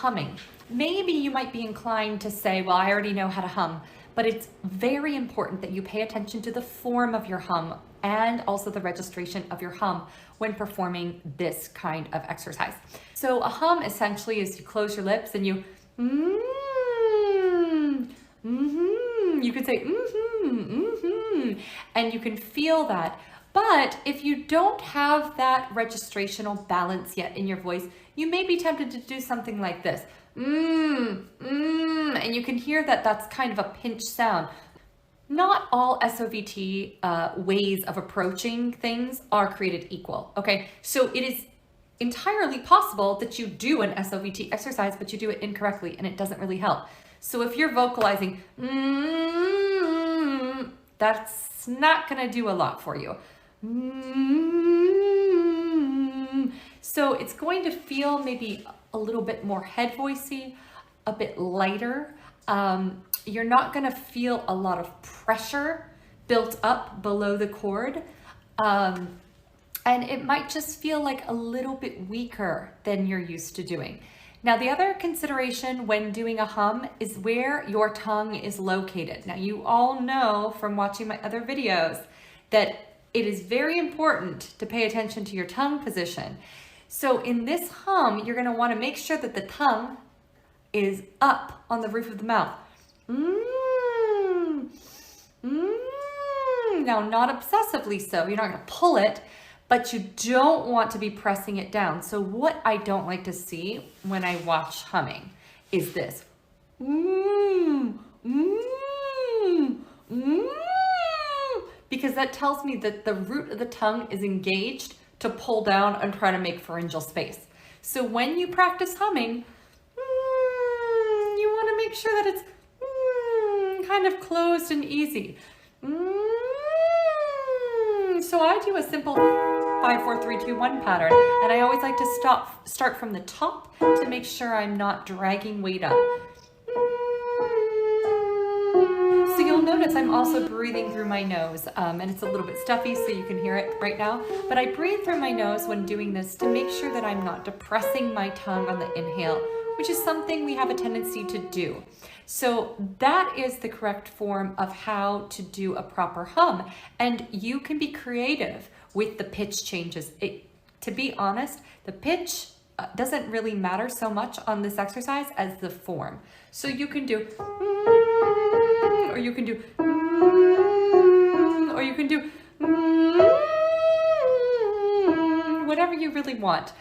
humming. Maybe you might be inclined to say, well, I already know how to hum, but it's very important that you pay attention to the form of your hum and also the registration of your hum when performing this kind of exercise. So a hum essentially is you close your lips and you, you could say, and you can feel that. But if you don't have that registrational balance yet in your voice, you may be tempted to do something like this. And you can hear that that's kind of a pinch sound. Not all SOVT ways of approaching things are created equal, okay? So it is entirely possible that you do an SOVT exercise, but you do it incorrectly and it doesn't really help. So if you're vocalizing, that's not gonna do a lot for you. So it's going to feel maybe a little bit more head voicey, a bit lighter. You're not gonna feel a lot of pressure built up below the chord. And it might just feel like a little bit weaker than you're used to doing. Now, the other consideration when doing a hum is where your tongue is located. Now, you all know from watching my other videos that it is very important to pay attention to your tongue position. So in this hum, you're gonna wanna make sure that the tongue is up on the roof of the mouth. Now, not obsessively so, you're not gonna pull it, but you don't want to be pressing it down. So what I don't like to see when I watch humming is this. Because that tells me that the root of the tongue is engaged to pull down and try to make pharyngeal space. So when you practice humming, you want to make sure that it's kind of closed and easy. So I do a simple 5, 4, 3, 2, 1 pattern, and I always like to start from the top to make sure I'm not dragging weight up. So you'll notice I'm also breathing through my nose, and it's a little bit stuffy so you can hear it right now, but I breathe through my nose when doing this to make sure that I'm not depressing my tongue on the inhale, which is something we have a tendency to do. So that is the correct form of how to do a proper hum, and you can be creative with the pitch changes. To be honest, the pitch doesn't really matter so much on this exercise as the form. So you can do, or you can do, or you can do, whatever you really want.